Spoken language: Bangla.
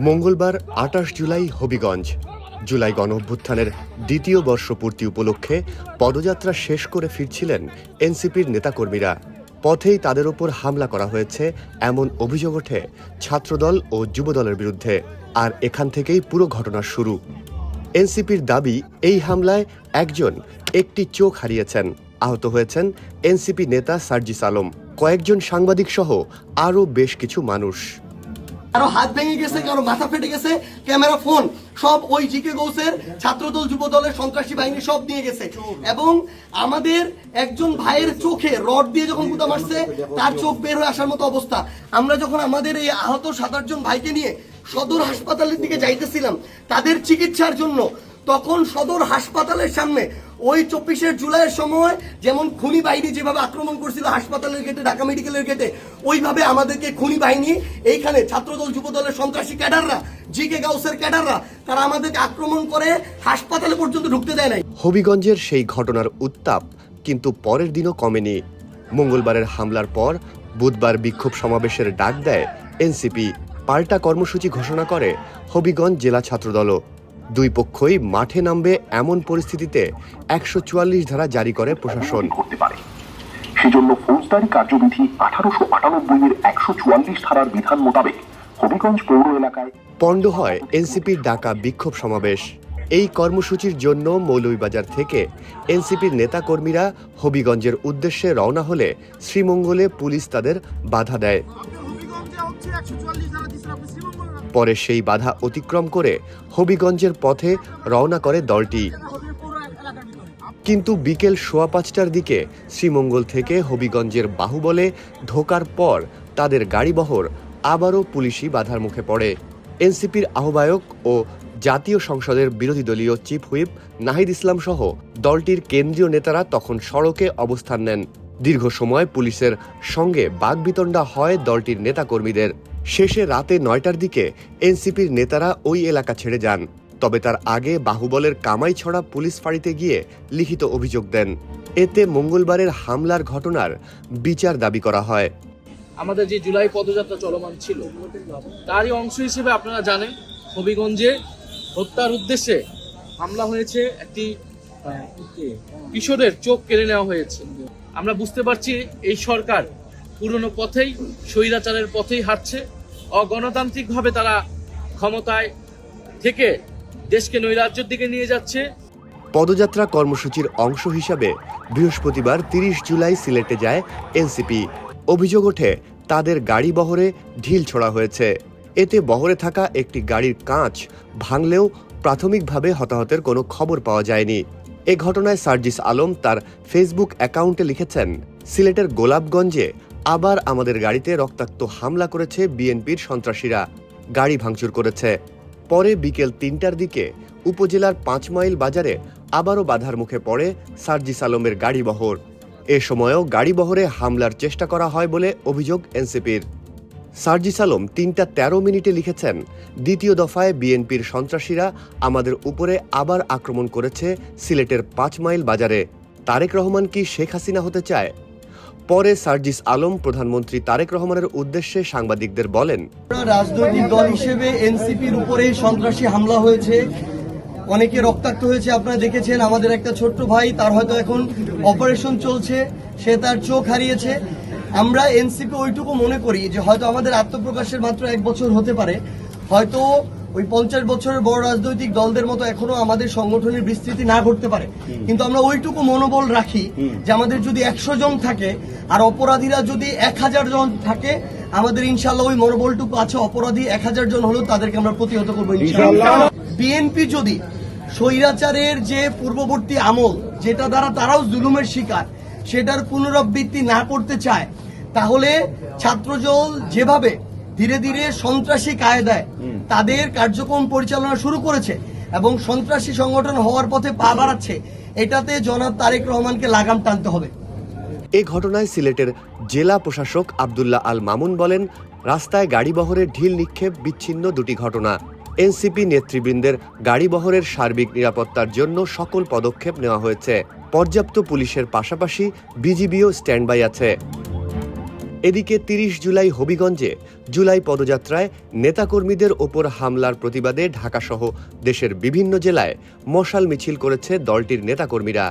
মঙ্গলবার ২৮ জুলাই হবিগঞ্জ। জুলাই গণঅভ্যুত্থানের দ্বিতীয় বর্ষপূর্তি উপলক্ষে পদযাত্রা শেষ করে ফিরছিলেন এনসিপির নেতাকর্মীরা। পথেই তাদের ওপর হামলা করা হয়েছে এমন অভিযোগ ওঠে ছাত্রদল ও যুবদলের বিরুদ্ধে। আর এখান থেকেই পুরো ঘটনার শুরু। এনসিপির দাবি, এই হামলায় একজন একটি চোখ হারিয়েছেন। আহত হয়েছেন এনসিপি নেতা সার্জিস আলম, কয়েকজন সাংবাদিক সহ আরও বেশ কিছু মানুষ। কারো হাত ভেঙে গেছে, কারো মাথা ফেটে গেছে, ক্যামেরা, ফোন সব ওই জিকে গৌসের ছাত্রদল যুবদলের সন্ত্রাসী বাহিনী সব নিয়ে গেছে। এবং আমাদের একজন ভাইয়ের চোখে রড দিয়ে যখন গুতা মারছে, তার চোখ বের হয়ে আসার মতো অবস্থা। আমরা যখন আমাদের এই আহত ৭-৮ জন ভাইকে নিয়ে সদর হাসপাতালের দিকে যাইতেছিলাম তাদের চিকিৎসার জন্য, তখন সদর হাসপাতালের সামনে ওই ২৪শে জুলাইয়ের সময় যেমন খুনি বাহিনী যেভাবে আক্রমণ করছিল হাসপাতালের গেটে, ঢাকা মেডিকেলের গেটে, ওইভাবে আমাদেরকে খুনি বাহিনী এইখানে ছাত্রদল যুবদলের সন্ত্রাসী ক্যাডাররা, জিকে গাউসের ক্যাডাররা, তারা আমাদেরকে আক্রমণ করে হাসপাতালে পর্যন্ত ঢুকতে দেয় নাই। হবিগঞ্জের সেই ঘটনার উত্তাপ কিন্তু পরের দিনও কমেনি। মঙ্গলবারের হামলার পর বুধবার বিক্ষোভ সমাবেশের ডাক দেয় এনসিপি। পাল্টা কর্মসূচি ঘোষণা করে হবিগঞ্জ জেলা ছাত্রদলও। দুই পক্ষই মাঠে নামবে এমন পরিস্থিতিতে ১৪৪ ধারা জারি করে প্রশাসন। সেজন্য ফৌজদারি কার্যবিধি ১৮৯৮ এর ১৪৪ ধারার বিধান মোতাবেক হবিগঞ্জ পৌর এলাকায় পণ্ড হয় এনসিপির ডাকা বিক্ষোভ সমাবেশ। এই কর্মসূচির জন্য মৌলভীবাজার থেকে এনসিপির নেতাকর্মীরা হবিগঞ্জের উদ্দেশ্যে রওনা হলে শ্রীমঙ্গলে পুলিশ তাদের বাধা দেয়। পরে সেই বাধা অতিক্রম করে হবিগঞ্জের পথে রওনা করে দলটি। কিন্তু বিকেল ৫:১৫টার দিকে শ্রীমঙ্গল থেকে হবিগঞ্জের বাহুবলে ঢোকার পর তাদের গাড়িবহর আবারও পুলিশি বাধার মুখে পড়ে। এনসিপির আহ্বায়ক ও জাতীয় সংসদের বিরোধী দলীয় চিফ হুইপ নাহিদ ইসলাম সহ দলটির কেন্দ্রীয় নেতারা তখন সড়কে অবস্থান নেন। দীর্ঘ সময় পুলিশের সঙ্গে বাকবিতণ্ডা হয় দলটির নেতাকর্মীদের। শেষে রাতে ৯টার দিকে এনসিপির নেতারা ওই এলাকা ছেড়ে যান। তবে তার আগে বাহুবলের কামাইছড়া পুলিশ ফাঁড়িতে গিয়ে লিখিত অভিযোগ দেন। এতে মঙ্গলবারের হামলার ঘটনার বিচার দাবি করা হয়। আমাদের যে জুলাই পদযাত্রা চলমান ছিল তারই অংশ হিসেবে আপনারা জানেন হবিগঞ্জে হত্যার উদ্দেশ্যে হামলা হয়েছে। একটি কিশোরের চোখ কেড়ে নেওয়া হয়েছে। আমরা বুঝতে পারছি এই সরকার পুরনো পথেই, স্বৈরাচারের পথেই হাঁটছে। অগণতান্ত্রিকভাবে তারা ক্ষমতায় থেকে দেশকে নৈরাজ্যের দিকে নিয়ে যাচ্ছে। পদযাত্রা কর্মসূচির অংশ হিসাবে বৃহস্পতিবার ৩০ জুলাই সিলেটে যায় এনসিপি। অভিযোগ ওঠে তাদের গাড়ি বহরে ঢিল ছোড়া হয়েছে। এতে বহরে থাকা একটি গাড়ির কাঁচ ভাঙলেও প্রাথমিকভাবে হতাহতের কোনো খবর পাওয়া যায়নি। এ ঘটনায় সার্জিস আলম তার ফেসবুক অ্যাকাউন্টে লিখেছেন, সিলেটের গোলাপগঞ্জে আবার আমাদের গাড়িতে রক্তাক্ত হামলা করেছে বিএনপির সন্ত্রাসীরা, গাড়ি ভাঙচুর করেছে। পরে বিকেল ৩টার দিকে উপজেলার ৫ মাইল বাজারে আবারও বাধার মুখে পড়ে সার্জিস আলমের গাড়িবহর। এ সময়ও গাড়িবহরে হামলার চেষ্টা করা হয় বলে অভিযোগ এনসিপির। সার্জিস আলম ৩টা১৩ লিখেছেন, দ্বিতীয় দফায় বিএনপির সন্ত্রাসীরা আমাদের উপরে আবার আক্রমণ করেছে সিলেটের ৫ মাইল বাজারে। তারেক রহমান কি শেখ হাসিনা হতে চায়? পরে সার্জিস আলম প্রধানমন্ত্রী তারেক রহমানের উদ্দেশ্যে সাংবাদিকদের বলেন, রাজনৈতিক দল হিসেবে এনসিপির উপরে সন্ত্রাসী হামলা হয়েছে, অনেকে রক্তাক্ত হয়েছে। আপনারা দেখেছেন আমাদের একটা ছোট্ট ভাই, তার হয়তো এখন অপারেশন চলছে, সে তার চোখ হারিয়েছে। আমরা এনসিপি ওইটুকু মনে করি যে হয়তো আমাদের আত্মপ্রকাশের মাত্র ১ বছর হতে পারে, হয়তো ওই ৫০ বছরের বড় রাজনৈতিক দলদের মতো এখনো আমাদের সংগঠনের বিস্তৃতি না ঘটতে পারে, কিন্তু আমরা ওইটুকু মনোবল রাখি যে আমাদের যদি ১০০ জন থাকে আর অপরাধীরা যদি ১০০০ জন থাকে, আমাদের ইনশাল্লাহ ওই মনোবলটুকু আছে। অপরাধী ১০০০ জন হলেও তাদেরকে আমরা প্রতিহত করবো ইনশাল্লাহ। বিএনপি যদি স্বৈরাচারের যে পূর্ববর্তী আমল, যেটা দ্বারা তারাও জুলুমের শিকার, সেটার পুনরাবৃত্তি না করতে চায়, তাহলে ছাত্রদল যেভাবে ধীরে ধীরে সন্ত্রাসী কায়দায় তাদের কার্যক্রম পরিচালনা শুরু করেছে এবং সন্ত্রাসী সংগঠন হওয়ার পথে পা বাড়াচ্ছে, এটাতে জনাব তারেক রহমানকে লাগাম টানতে হবে। এ ঘটনায় সিলেটের জেলা প্রশাসক আব্দুল্লাহ আল মামুন বলেন, রাস্তায় গাড়িবহরের ঢিল নিক্ষেপ বিচ্ছিন্ন দুটি ঘটনা। এনসিপি নেতৃবৃন্দের গাড়িবহরের সার্বিক নিরাপত্তার জন্য সকল পদক্ষেপ নেওয়া হয়েছে। পর্যাপ্ত পুলিশের পাশাপাশি বিজিবিও স্ট্যান্ডবাই আছে। এদিকে ৩০ জুলাই হবিগঞ্জে জুলাই পদযাত্রায় নেতাকর্মীদের ওপর হামলার প্রতিবাদে ঢাকাসহ দেশের বিভিন্ন জেলায় মশাল মিছিল করেছে দলটির নেতাকর্মীরা।